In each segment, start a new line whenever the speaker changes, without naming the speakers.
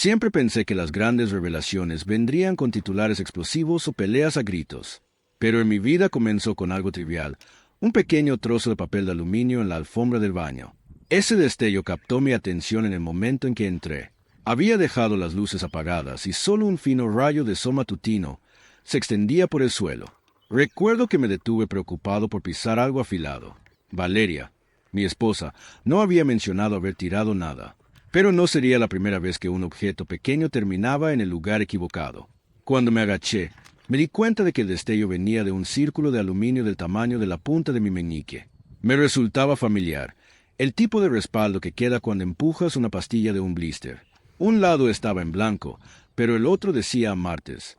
Siempre pensé que las grandes revelaciones vendrían con titulares explosivos o peleas a gritos. Pero en mi vida comenzó con algo trivial, un pequeño trozo de papel de aluminio en la alfombra del baño. Ese destello captó mi atención en el momento en que entré. Había dejado las luces apagadas y solo un fino rayo de sol matutino se extendía por el suelo. Recuerdo que me detuve preocupado por pisar algo afilado. Valeria, mi esposa, no había mencionado haber tirado nada, pero no sería la primera vez que un objeto pequeño terminaba en el lugar equivocado. Cuando me agaché, me di cuenta de que el destello venía de un círculo de aluminio del tamaño de la punta de mi meñique. Me resultaba familiar, el tipo de respaldo que queda cuando empujas una pastilla de un blister. Un lado estaba en blanco, pero el otro decía martes.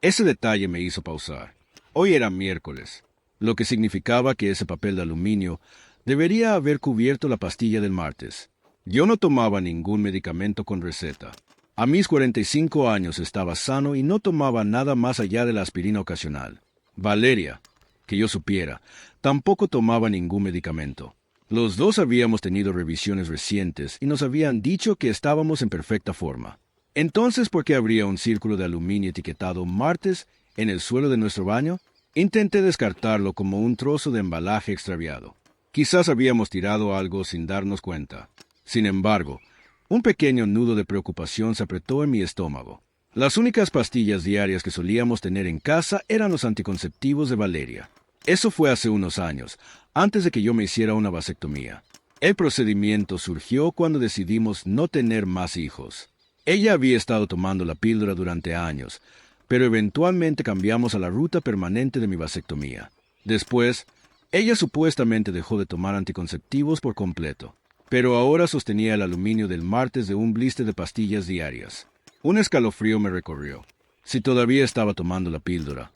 Ese detalle me hizo pausar. Hoy era miércoles, lo que significaba que ese papel de aluminio debería haber cubierto la pastilla del martes. Yo no tomaba ningún medicamento con receta. A mis 45 años estaba sano y no tomaba nada más allá de la aspirina ocasional. Valeria, que yo supiera, tampoco tomaba ningún medicamento. Los dos habíamos tenido revisiones recientes y nos habían dicho que estábamos en perfecta forma. Entonces, ¿por qué habría un círculo de aluminio etiquetado martes en el suelo de nuestro baño? Intenté descartarlo como un trozo de embalaje extraviado. Quizás habíamos tirado algo sin darnos cuenta. Sin embargo, un pequeño nudo de preocupación se apretó en mi estómago. Las únicas pastillas diarias que solíamos tener en casa eran los anticonceptivos de Valeria. Eso fue hace unos años, antes de que yo me hiciera una vasectomía. El procedimiento surgió cuando decidimos no tener más hijos. Ella había estado tomando la píldora durante años, pero eventualmente cambiamos a la ruta permanente de mi vasectomía. Después, ella supuestamente dejó de tomar anticonceptivos por completo, pero ahora sostenía el aluminio del martes de un blister de pastillas diarias. Un escalofrío me recorrió. Si todavía estaba tomando la píldora,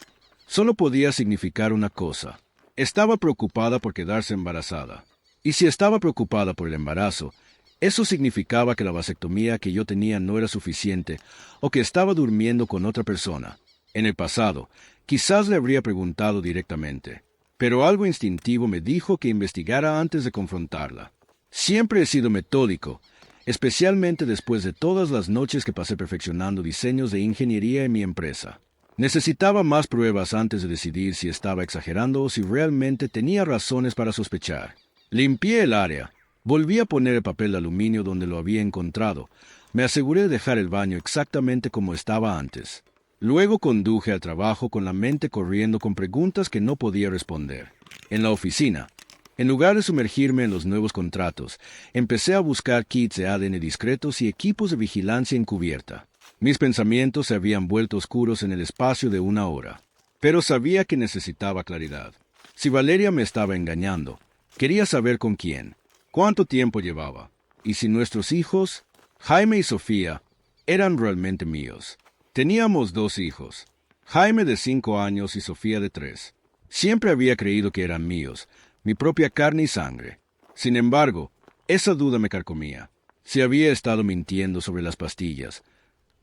solo podía significar una cosa. Estaba preocupada por quedarse embarazada. Y si estaba preocupada por el embarazo, eso significaba que la vasectomía que yo tenía no era suficiente o que estaba durmiendo con otra persona. En el pasado, quizás le habría preguntado directamente, pero algo instintivo me dijo que investigara antes de confrontarla. Siempre he sido metódico, especialmente después de todas las noches que pasé perfeccionando diseños de ingeniería en mi empresa. Necesitaba más pruebas antes de decidir si estaba exagerando o si realmente tenía razones para sospechar. Limpié el área. Volví a poner el papel de aluminio donde lo había encontrado. Me aseguré de dejar el baño exactamente como estaba antes. Luego conduje al trabajo con la mente corriendo con preguntas que no podía responder. En la oficina, en lugar de sumergirme en los nuevos contratos, empecé a buscar kits de ADN discretos y equipos de vigilancia encubierta. Mis pensamientos se habían vuelto oscuros en el espacio de una hora. Pero sabía que necesitaba claridad. Si Valeria me estaba engañando, quería saber con quién. ¿Cuánto tiempo llevaba? Y si nuestros hijos, Jaime y Sofía, eran realmente míos. Teníamos 2 hijos, Jaime de 5 años y Sofía de 3. Siempre había creído que eran míos, mi propia carne y sangre. Sin embargo, esa duda me carcomía. Si había estado mintiendo sobre las pastillas,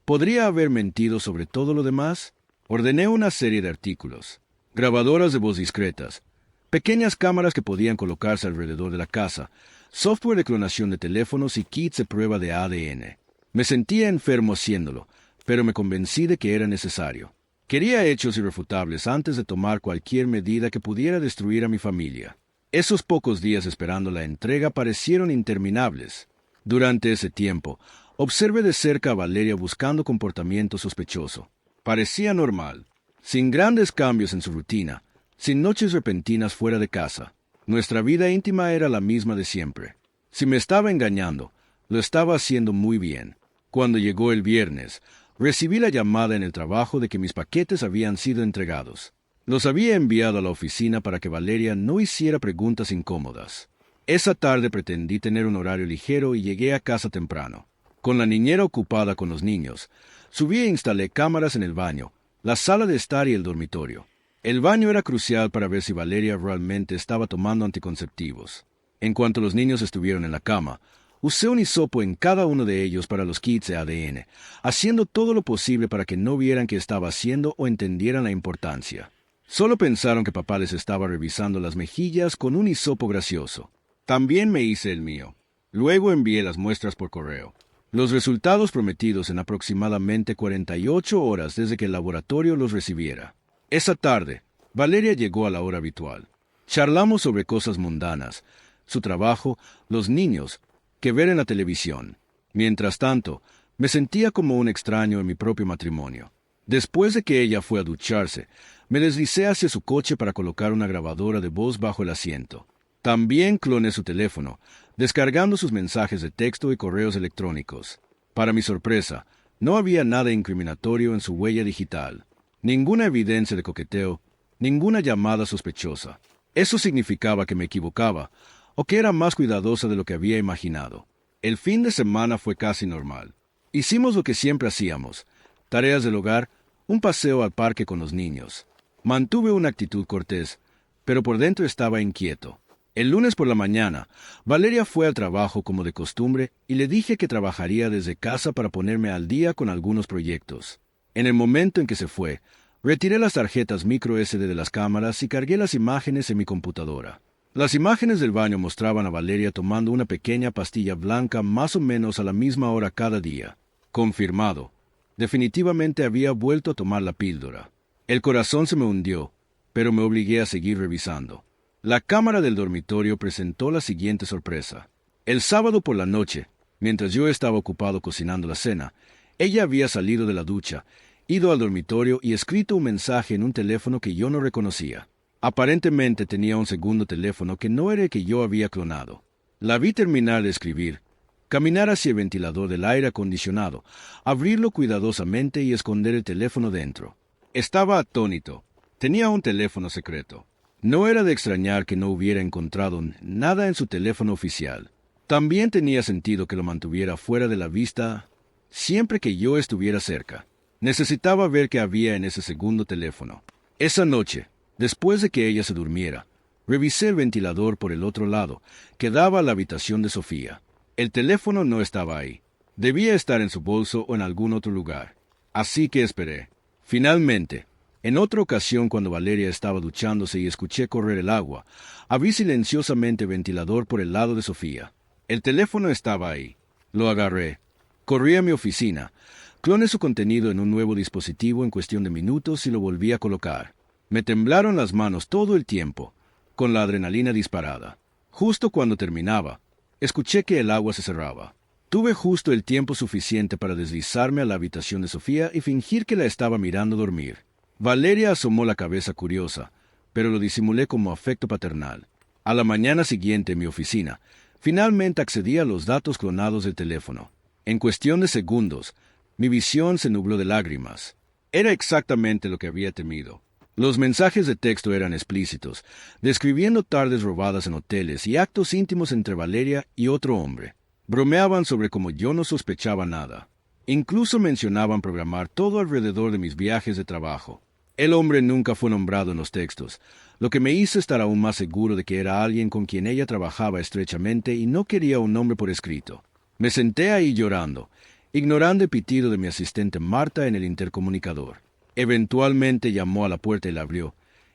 ¿podría haber mentido sobre todo lo demás? Ordené una serie de artículos, grabadoras de voz discretas, pequeñas cámaras que podían colocarse alrededor de la casa, software de clonación de teléfonos y kits de prueba de ADN. Me sentía enfermo haciéndolo, pero me convencí de que era necesario. Quería hechos irrefutables antes de tomar cualquier medida que pudiera destruir a mi familia. Esos pocos días esperando la entrega parecieron interminables. Durante ese tiempo, observé de cerca a Valeria buscando comportamiento sospechoso. Parecía normal, sin grandes cambios en su rutina, sin noches repentinas fuera de casa. Nuestra vida íntima era la misma de siempre. Si me estaba engañando, lo estaba haciendo muy bien. Cuando llegó el viernes, recibí la llamada en el trabajo de que mis paquetes habían sido entregados. Los había enviado a la oficina para que Valeria no hiciera preguntas incómodas. Esa tarde pretendí tener un horario ligero y llegué a casa temprano. Con la niñera ocupada con los niños, subí e instalé cámaras en el baño, la sala de estar y el dormitorio. El baño era crucial para ver si Valeria realmente estaba tomando anticonceptivos. En cuanto los niños estuvieron en la cama, usé un hisopo en cada uno de ellos para los kits de ADN, haciendo todo lo posible para que no vieran qué estaba haciendo o entendieran la importancia. Solo pensaron que papá les estaba revisando las mejillas con un hisopo gracioso. También me hice el mío. Luego envié las muestras por correo. Los resultados prometidos en aproximadamente 48 horas desde que el laboratorio los recibiera. Esa tarde, Valeria llegó a la hora habitual. Charlamos sobre cosas mundanas, su trabajo, los niños, que ver en la televisión. Mientras tanto, me sentía como un extraño en mi propio matrimonio. Después de que ella fue a ducharse, me deslicé hacia su coche para colocar una grabadora de voz bajo el asiento. También cloné su teléfono, descargando sus mensajes de texto y correos electrónicos. Para mi sorpresa, no había nada incriminatorio en su huella digital. Ninguna evidencia de coqueteo, ninguna llamada sospechosa. Eso significaba que me equivocaba, o que era más cuidadosa de lo que había imaginado. El fin de semana fue casi normal. Hicimos lo que siempre hacíamos: tareas del hogar, un paseo al parque con los niños. Mantuve una actitud cortés, pero por dentro estaba inquieto. El lunes por la mañana, Valeria fue al trabajo como de costumbre y le dije que trabajaría desde casa para ponerme al día con algunos proyectos. En el momento en que se fue, retiré las tarjetas micro SD de las cámaras y cargué las imágenes en mi computadora. Las imágenes del baño mostraban a Valeria tomando una pequeña pastilla blanca más o menos a la misma hora cada día. Confirmado. Definitivamente había vuelto a tomar la píldora. El corazón se me hundió, pero me obligué a seguir revisando. La cámara del dormitorio presentó la siguiente sorpresa. El sábado por la noche, mientras yo estaba ocupado cocinando la cena, ella había salido de la ducha, ido al dormitorio y escrito un mensaje en un teléfono que yo no reconocía. Aparentemente tenía un segundo teléfono que no era el que yo había clonado. La vi terminar de escribir, caminar hacia el ventilador del aire acondicionado, abrirlo cuidadosamente y esconder el teléfono dentro. Estaba atónito. Tenía un teléfono secreto. No era de extrañar que no hubiera encontrado nada en su teléfono oficial. También tenía sentido que lo mantuviera fuera de la vista siempre que yo estuviera cerca. Necesitaba ver qué había en ese segundo teléfono. Esa noche, después de que ella se durmiera, revisé el ventilador por el otro lado, que daba a la habitación de Sofía. El teléfono no estaba ahí. Debía estar en su bolso o en algún otro lugar. Así que esperé. Finalmente, en otra ocasión cuando Valeria estaba duchándose y escuché correr el agua, abrí silenciosamente el ventilador por el lado de Sofía. El teléfono estaba ahí. Lo agarré. Corrí a mi oficina. Cloné su contenido en un nuevo dispositivo en cuestión de minutos y lo volví a colocar. Me temblaron las manos todo el tiempo, con la adrenalina disparada. Justo cuando terminaba, escuché que el agua se cerraba. Tuve justo el tiempo suficiente para deslizarme a la habitación de Sofía y fingir que la estaba mirando dormir. Valeria asomó la cabeza curiosa, pero lo disimulé como afecto paternal. A la mañana siguiente en mi oficina, finalmente accedí a los datos clonados del teléfono. En cuestión de segundos, mi visión se nubló de lágrimas. Era exactamente lo que había temido. Los mensajes de texto eran explícitos, describiendo tardes robadas en hoteles y actos íntimos entre Valeria y otro hombre. Bromeaban sobre cómo yo no sospechaba nada. Incluso mencionaban programar todo alrededor de mis viajes de trabajo. El hombre nunca fue nombrado en los textos, lo que me hizo estar aún más seguro de que era alguien con quien ella trabajaba estrechamente y no quería un nombre por escrito. Me senté ahí llorando, ignorando el pitido de mi asistente Marta en el intercomunicador. Eventualmente llamó a la puerta y la abrió,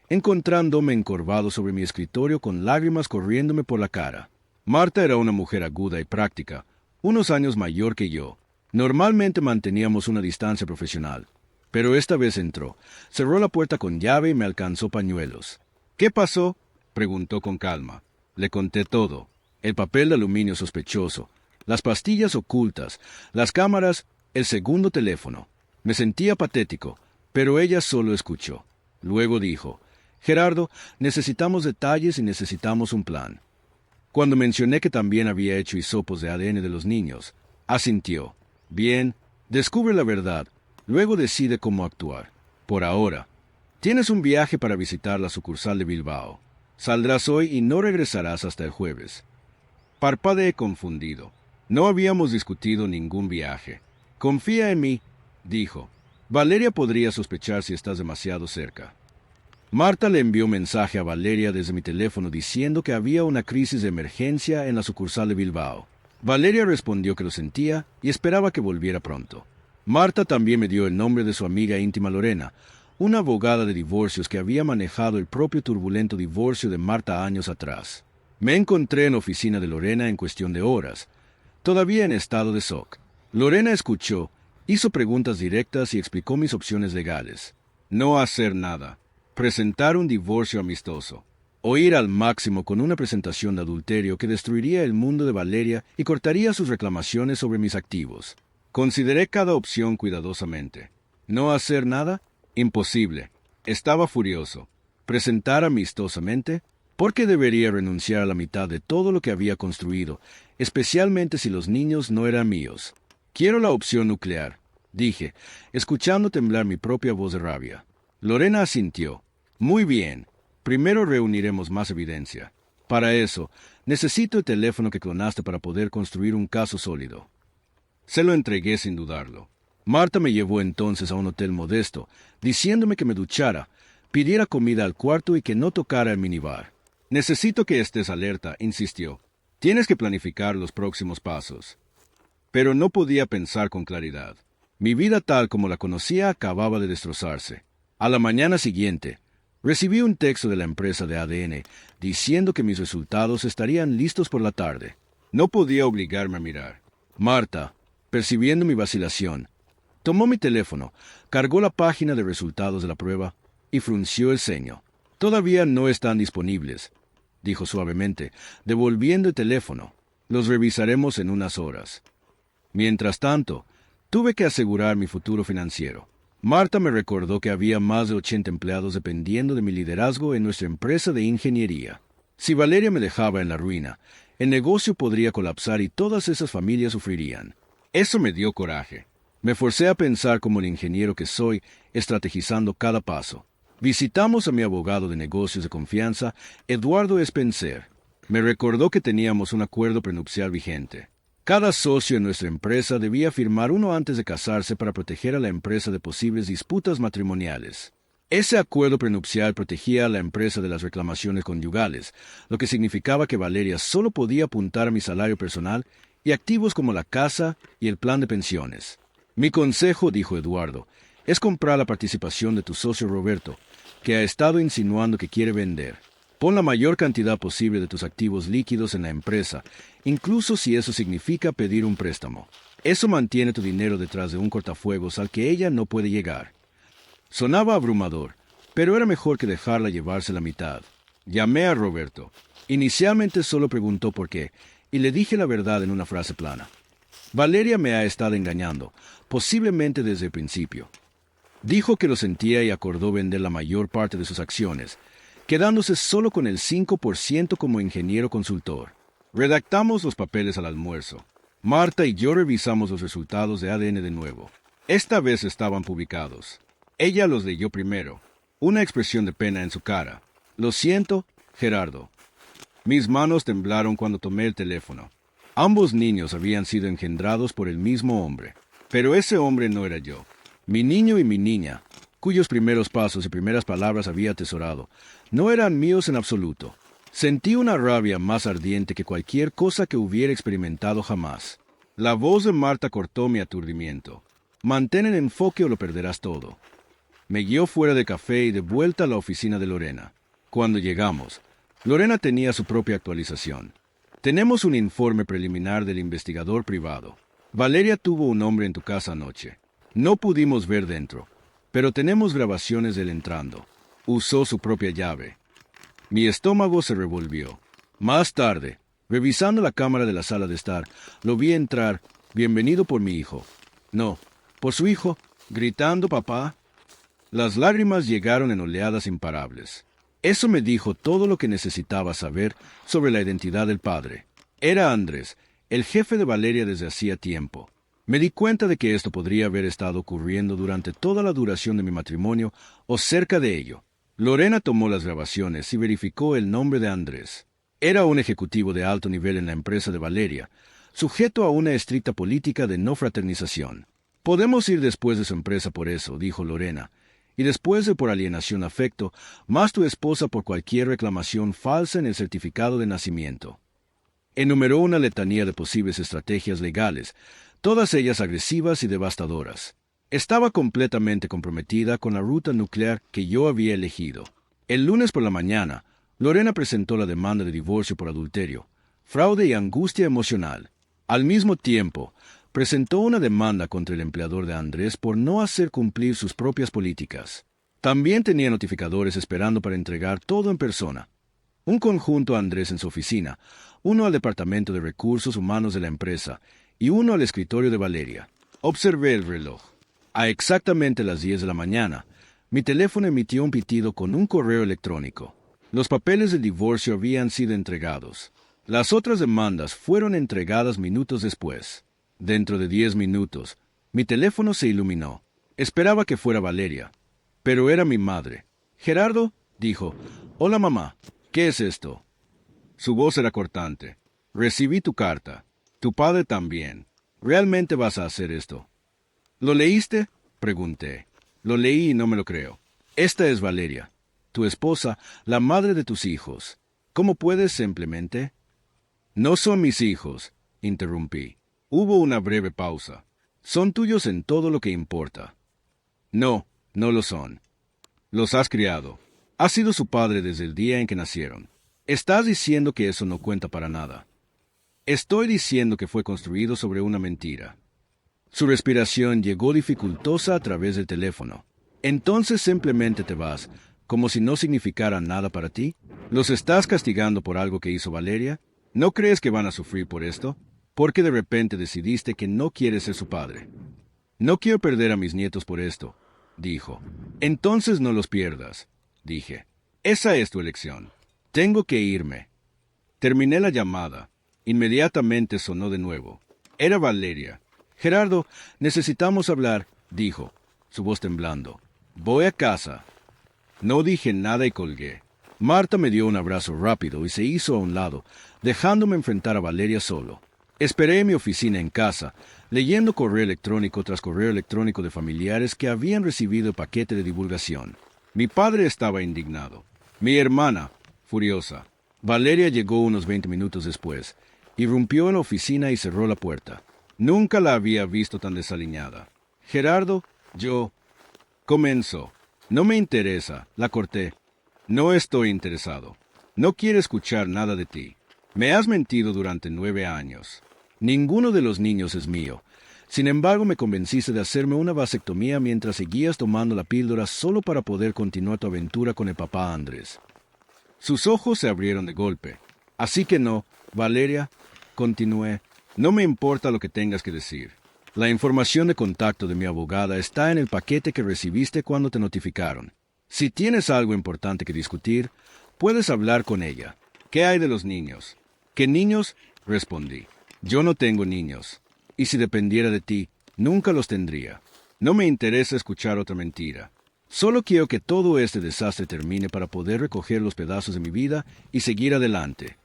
encontrándome encorvado sobre mi escritorio con lágrimas corriéndome por la cara. Marta era una mujer aguda y práctica, unos años mayor que yo. Normalmente manteníamos una distancia profesional, pero esta vez entró, cerró la puerta con llave y me alcanzó pañuelos. ¿Qué pasó?, preguntó con calma. Le conté todo: el papel de aluminio sospechoso, las pastillas ocultas, las cámaras, el segundo teléfono. Me sentía patético, pero ella solo escuchó. Luego dijo: Gerardo, necesitamos detalles y necesitamos un plan. Cuando mencioné que también había hecho hisopos de ADN de los niños, asintió. Bien, descubre la verdad, luego decide cómo actuar. Por ahora, tienes un viaje para visitar la sucursal de Bilbao. Saldrás hoy y no regresarás hasta el jueves. Parpadeé confundido. No habíamos discutido ningún viaje. Confía en mí, dijo. Valeria podría sospechar si estás demasiado cerca. Marta le envió mensaje a Valeria desde mi teléfono diciendo que había una crisis de emergencia en la sucursal de Bilbao. Valeria respondió que lo sentía y esperaba que volviera pronto. Marta también me dio el nombre de su amiga íntima Lorena, una abogada de divorcios que había manejado el propio turbulento divorcio de Marta años atrás. Me encontré en la oficina de Lorena en cuestión de horas, todavía en estado de shock. Lorena escuchó, hizo preguntas directas y explicó mis opciones legales. No hacer nada. Presentar un divorcio amistoso. O ir al máximo con una presentación de adulterio que destruiría el mundo de Valeria y cortaría sus reclamaciones sobre mis activos. Consideré cada opción cuidadosamente. No hacer nada, imposible. Estaba furioso. Presentar amistosamente, ¿por qué debería renunciar a la mitad de todo lo que había construido, especialmente si los niños no eran míos? Quiero la opción nuclear, dije, escuchando temblar mi propia voz de rabia. Lorena asintió. Muy bien. Primero reuniremos más evidencia. Para eso, necesito el teléfono que clonaste para poder construir un caso sólido. Se lo entregué sin dudarlo. Marta me llevó entonces a un hotel modesto, diciéndome que me duchara, pidiera comida al cuarto y que no tocara el minibar. Necesito que estés alerta, insistió. Tienes que planificar los próximos pasos. Pero no podía pensar con claridad. Mi vida tal como la conocía acababa de destrozarse. A la mañana siguiente, recibí un texto de la empresa de ADN diciendo que mis resultados estarían listos por la tarde. No podía obligarme a mirar. Marta, percibiendo mi vacilación, tomó mi teléfono, cargó la página de resultados de la prueba y frunció el ceño. Todavía no están disponibles, dijo suavemente, devolviendo el teléfono. Los revisaremos en unas horas. Mientras tanto, tuve que asegurar mi futuro financiero. Marta me recordó que había más de 80 empleados dependiendo de mi liderazgo en nuestra empresa de ingeniería. Si Valeria me dejaba en la ruina, el negocio podría colapsar y todas esas familias sufrirían. Eso me dio coraje. Me forcé a pensar como el ingeniero que soy, estrategizando cada paso. Visitamos a mi abogado de negocios de confianza, Eduardo Spencer. Me recordó que teníamos un acuerdo prenupcial vigente. Cada socio en nuestra empresa debía firmar uno antes de casarse para proteger a la empresa de posibles disputas matrimoniales. Ese acuerdo prenupcial protegía a la empresa de las reclamaciones conyugales, lo que significaba que Valeria solo podía apuntar a mi salario personal y activos como la casa y el plan de pensiones. Mi consejo, dijo Eduardo, es comprar la participación de tu socio Roberto, que ha estado insinuando que quiere vender. Pon la mayor cantidad posible de tus activos líquidos en la empresa, incluso si eso significa pedir un préstamo. Eso mantiene tu dinero detrás de un cortafuegos al que ella no puede llegar. Sonaba abrumador, pero era mejor que dejarla llevarse la mitad. Llamé a Roberto. Inicialmente solo preguntó por qué, y le dije la verdad en una frase plana. Valeria me ha estado engañando, posiblemente desde el principio. Dijo que lo sentía y acordó vender la mayor parte de sus acciones, quedándose solo con el 5% como ingeniero consultor. Redactamos los papeles al almuerzo. Marta y yo revisamos los resultados de ADN de nuevo. Esta vez estaban publicados. Ella los leyó primero, una expresión de pena en su cara. Lo siento, Gerardo. Mis manos temblaron cuando tomé el teléfono. Ambos niños habían sido engendrados por el mismo hombre. Pero ese hombre no era yo. Mi niño y mi niña, cuyos primeros pasos y primeras palabras había atesorado, no eran míos en absoluto. Sentí una rabia más ardiente que cualquier cosa que hubiera experimentado jamás. La voz de Marta cortó mi aturdimiento. Mantén el enfoque o lo perderás todo. Me guió fuera del café y de vuelta a la oficina de Lorena. Cuando llegamos, Lorena tenía su propia actualización. Tenemos un informe preliminar del investigador privado. Valeria tuvo un hombre en tu casa anoche. No pudimos ver dentro, pero tenemos grabaciones de él entrando. Usó su propia llave. Mi estómago se revolvió. Más tarde, revisando la cámara de la sala de estar, lo vi entrar, bienvenido por mi hijo. No, por su hijo, gritando papá. Las lágrimas llegaron en oleadas imparables. Eso me dijo todo lo que necesitaba saber sobre la identidad del padre. Era Andrés, el jefe de Valeria desde hacía tiempo. Me di cuenta de que esto podría haber estado ocurriendo durante toda la duración de mi matrimonio o cerca de ello. Lorena tomó las grabaciones y verificó el nombre de Andrés. Era un ejecutivo de alto nivel en la empresa de Valeria, sujeto a una estricta política de no fraternización. Podemos ir después de su empresa por eso, dijo Lorena, y después de por alienación afecto, más tu esposa por cualquier reclamación falsa en el certificado de nacimiento. Enumeró una letanía de posibles estrategias legales, todas ellas agresivas y devastadoras. Estaba completamente comprometida con la ruta nuclear que yo había elegido. El lunes por la mañana, Lorena presentó la demanda de divorcio por adulterio, fraude y angustia emocional. Al mismo tiempo, presentó una demanda contra el empleador de Andrés por no hacer cumplir sus propias políticas. También tenía notificadores esperando para entregar todo en persona. Un conjunto a Andrés en su oficina, uno al Departamento de Recursos Humanos de la empresa y uno al escritorio de Valeria. Observé el reloj. A exactamente las 10 de la mañana, mi teléfono emitió un pitido con un correo electrónico. Los papeles del divorcio habían sido entregados. Las otras demandas fueron entregadas minutos después. Dentro de 10 minutos, mi teléfono se iluminó. Esperaba que fuera Valeria, pero era mi madre. Gerardo dijo, «Hola mamá, ¿qué es esto?» Su voz era cortante. «Recibí tu carta. Tu padre también. ¿Realmente vas a hacer esto?» «¿Lo leíste?», pregunté. «Lo leí y no me lo creo. Esta es Valeria, tu esposa, la madre de tus hijos. ¿Cómo puedes simplemente?» «No son mis hijos», interrumpí. Hubo una breve pausa. «Son tuyos en todo lo que importa». «No, no lo son. Los has criado. Has sido su padre desde el día en que nacieron. Estás diciendo que eso no cuenta para nada». «Estoy diciendo que fue construido sobre una mentira». Su respiración llegó dificultosa a través del teléfono. «Entonces simplemente te vas, como si no significara nada para ti. ¿Los estás castigando por algo que hizo Valeria? ¿No crees que van a sufrir por esto? Porque de repente decidiste que no quieres ser su padre». «No quiero perder a mis nietos por esto», dijo. «Entonces no los pierdas», dije. «Esa es tu elección. Tengo que irme». Terminé la llamada. Inmediatamente sonó de nuevo. Era Valeria. «Gerardo, necesitamos hablar», dijo, su voz temblando. «Voy a casa». No dije nada y colgué. Marta me dio un abrazo rápido y se hizo a un lado, dejándome enfrentar a Valeria solo. Esperé en mi oficina en casa, leyendo correo electrónico tras correo electrónico de familiares que habían recibido el paquete de divulgación. Mi padre estaba indignado. Mi hermana, furiosa. Valeria llegó unos 20 minutos después. Irrumpió en la oficina y cerró la puerta. Nunca la había visto tan desaliñada. «Gerardo, yo...» Comenzó. «No me interesa», la corté. «No estoy interesado. No quiero escuchar nada de ti. Me has mentido durante 9 años. Ninguno de los niños es mío. Sin embargo, me convenciste de hacerme una vasectomía mientras seguías tomando la píldora solo para poder continuar tu aventura con el papá Andrés». Sus ojos se abrieron de golpe. «Así que no, Valeria», continué. «No me importa lo que tengas que decir. La información de contacto de mi abogada está en el paquete que recibiste cuando te notificaron. Si tienes algo importante que discutir, puedes hablar con ella. ¿Qué hay de los niños?» «¿Qué niños?», respondí. «Yo no tengo niños. Y si dependiera de ti, nunca los tendría. No me interesa escuchar otra mentira. Solo quiero que todo este desastre termine para poder recoger los pedazos de mi vida y seguir adelante».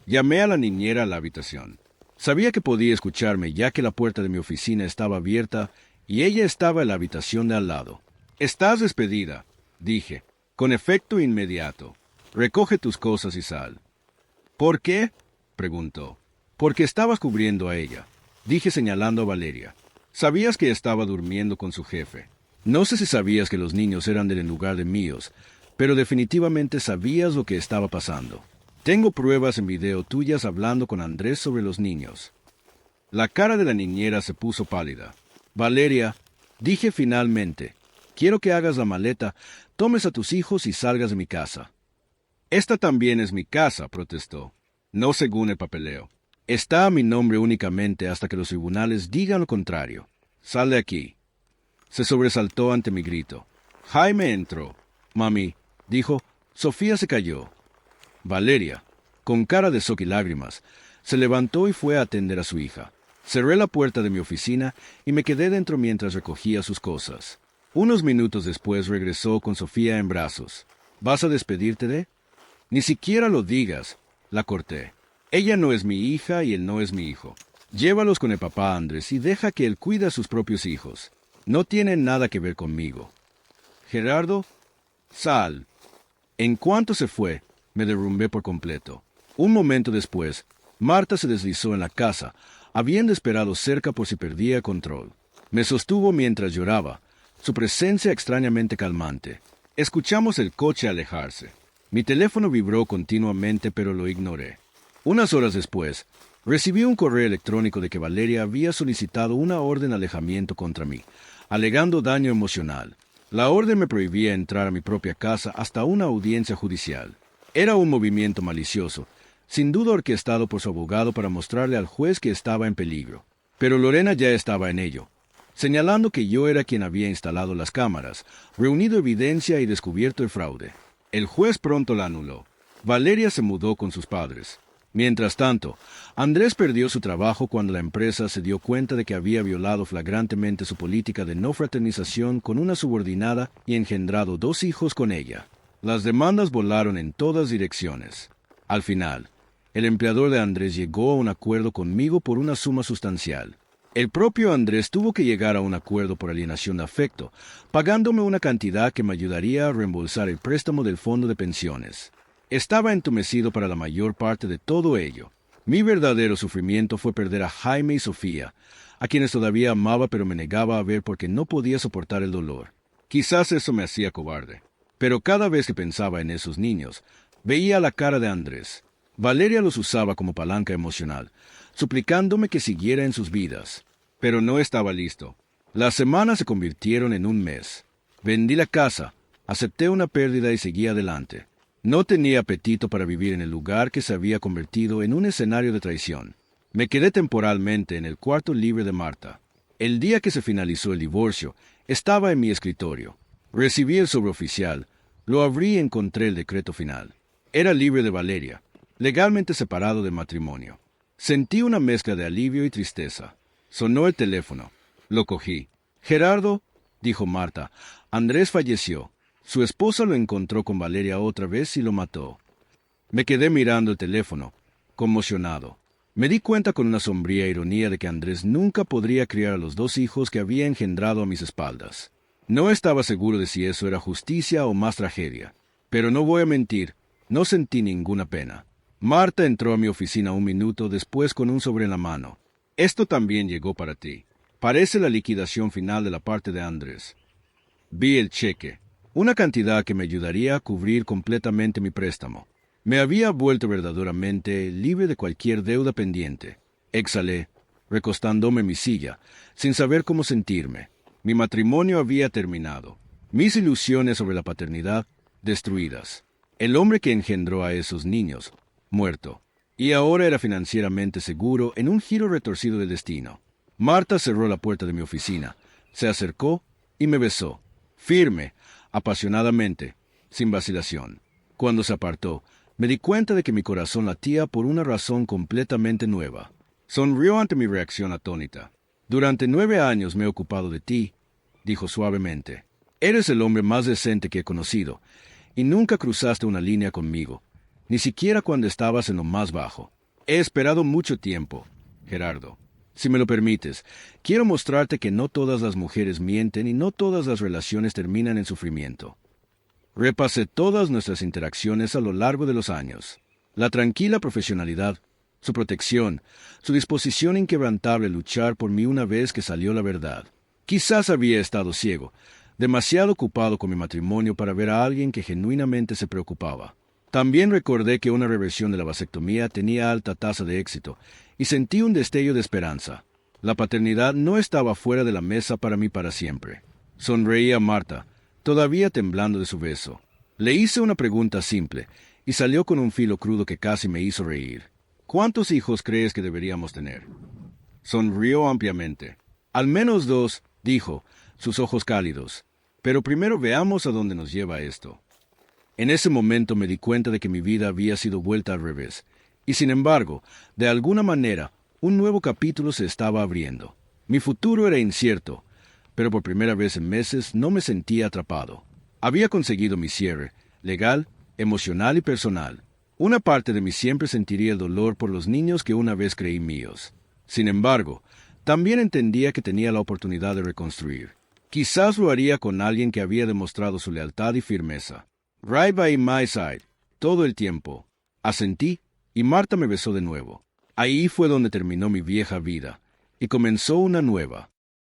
Llamé a la niñera a la habitación. Sabía que podía escucharme ya que la puerta de mi oficina estaba abierta y ella estaba en la habitación de al lado. «Estás despedida», dije, con efecto inmediato. «Recoge tus cosas y sal». «¿Por qué?», preguntó. «Porque estabas cubriendo a ella», dije señalando a Valeria. «Sabías que estaba durmiendo con su jefe. No sé si sabías que los niños eran del lugar de míos, pero definitivamente sabías lo que estaba pasando. Tengo pruebas en video tuyas hablando con Andrés sobre los niños». La cara de la niñera se puso pálida. «Valeria», dije finalmente, «quiero que hagas la maleta, tomes a tus hijos y salgas de mi casa». «Esta también es mi casa», protestó. «No según el papeleo. Está a mi nombre únicamente hasta que los tribunales digan lo contrario. Sal de aquí». Se sobresaltó ante mi grito. Jaime entró. «Mami», dijo, «Sofía se cayó». Valeria, con cara de shock y lágrimas, se levantó y fue a atender a su hija. Cerré la puerta de mi oficina y me quedé dentro mientras recogía sus cosas. Unos minutos después regresó con Sofía en brazos. «¿Vas a despedirte de...?» «Ni siquiera lo digas», la corté. «Ella no es mi hija y él no es mi hijo. Llévalos con el papá Andrés y deja que él cuide a sus propios hijos. No tienen nada que ver conmigo». «Gerardo, sal». En cuanto se fue, me derrumbé por completo. Un momento después, Marta se deslizó en la casa, habiendo esperado cerca por si perdía el control. Me sostuvo mientras lloraba, su presencia extrañamente calmante. Escuchamos el coche alejarse. Mi teléfono vibró continuamente, pero lo ignoré. Unas horas después, Recibí un correo electrónico de que Valeria había solicitado una orden de alejamiento contra mí, alegando daño emocional. La orden me prohibía entrar a mi propia casa hasta una audiencia judicial. Era un movimiento malicioso, sin duda orquestado por su abogado para mostrarle al juez que estaba en peligro. Pero Lorena ya estaba en ello, señalando que yo era quien había instalado las cámaras, reunido evidencia y descubierto el fraude. El juez pronto la anuló. Valeria se mudó con sus padres. Mientras tanto, Andrés perdió su trabajo cuando la empresa se dio cuenta de que había violado flagrantemente su política de no fraternización con una subordinada y engendrado 2 hijos con ella. Las demandas volaron en todas direcciones. Al final, el empleador de Andrés llegó a un acuerdo conmigo por una suma sustancial. El propio Andrés tuvo que llegar a un acuerdo por alienación de afecto, pagándome una cantidad que me ayudaría a reembolsar el préstamo del fondo de pensiones. Estaba entumecido para la mayor parte de todo ello. Mi verdadero sufrimiento fue perder a Jaime y Sofía, a quienes todavía amaba pero me negaba a ver porque no podía soportar el dolor. Quizás eso me hacía cobarde. Pero cada vez que pensaba en esos niños, veía la cara de Andrés. Valeria los usaba como palanca emocional, suplicándome que siguiera en sus vidas. Pero no estaba listo. Las semanas se convirtieron en un mes. Vendí la casa, acepté una pérdida y seguí adelante. No tenía apetito para vivir en el lugar que se había convertido en un escenario de traición. Me quedé temporalmente en el cuarto libre de Marta. El día que se finalizó el divorcio, estaba en mi escritorio. Recibí el sobreoficial, lo abrí y encontré el decreto final. Era libre de Valeria, legalmente separado del matrimonio. Sentí una mezcla de alivio y tristeza. Sonó el teléfono. Lo cogí. «Gerardo», dijo Marta, «Andrés falleció. Su esposa lo encontró con Valeria otra vez y lo mató». Me quedé mirando el teléfono, conmocionado. Me di cuenta con una sombría ironía de que Andrés nunca podría criar a los 2 hijos que había engendrado a mis espaldas. No estaba seguro de si eso era justicia o más tragedia. Pero no voy a mentir, no sentí ninguna pena. Marta entró a mi oficina 1 minuto después con un sobre en la mano. «Esto también llegó para ti. Parece la liquidación final de la parte de Andrés». Vi el cheque, una cantidad que me ayudaría a cubrir completamente mi préstamo. Me había vuelto verdaderamente libre de cualquier deuda pendiente. Exhalé, recostándome en mi silla, sin saber cómo sentirme. Mi matrimonio había terminado. Mis ilusiones sobre la paternidad, destruidas. El hombre que engendró a esos niños, muerto. Y ahora era financieramente seguro en un giro retorcido del destino. Marta cerró la puerta de mi oficina, se acercó y me besó. Firme, apasionadamente, sin vacilación. Cuando se apartó, me di cuenta de que mi corazón latía por una razón completamente nueva. Sonrió ante mi reacción atónita. «Durante 9 años me he ocupado de ti», dijo suavemente. «Eres el hombre más decente que he conocido, y nunca cruzaste una línea conmigo, ni siquiera cuando estabas en lo más bajo. He esperado mucho tiempo, Gerardo. Si me lo permites, quiero mostrarte que no todas las mujeres mienten y no todas las relaciones terminan en sufrimiento». Repasé todas nuestras interacciones a lo largo de los años. La tranquila profesionalidad, su protección, su disposición inquebrantable a luchar por mí una vez que salió la verdad. Quizás había estado ciego, demasiado ocupado con mi matrimonio para ver a alguien que genuinamente se preocupaba. También recordé que una reversión de la vasectomía tenía alta tasa de éxito, y sentí un destello de esperanza. La paternidad no estaba fuera de la mesa para mí para siempre. Sonreí a Marta, todavía temblando de su beso. Le hice una pregunta simple, y salió con un filo crudo que casi me hizo reír. «¿Cuántos hijos crees que deberíamos tener?» Sonrió ampliamente. «Al menos 2», dijo, sus ojos cálidos. «Pero primero veamos a dónde nos lleva esto». En ese momento me di cuenta de que mi vida había sido vuelta al revés, y sin embargo, de alguna manera, un nuevo capítulo se estaba abriendo. Mi futuro era incierto, pero por primera vez en meses no me sentía atrapado. Había conseguido mi cierre, legal, emocional y personal. Una parte de mí siempre sentiría el dolor por los niños que una vez creí míos. Sin embargo, también entendía que tenía la oportunidad de reconstruir. Quizás lo haría con alguien que había demostrado su lealtad y firmeza. Right by my side, todo el tiempo. Asentí, y Marta me besó de nuevo. Ahí fue donde terminó mi vieja vida, y comenzó una nueva.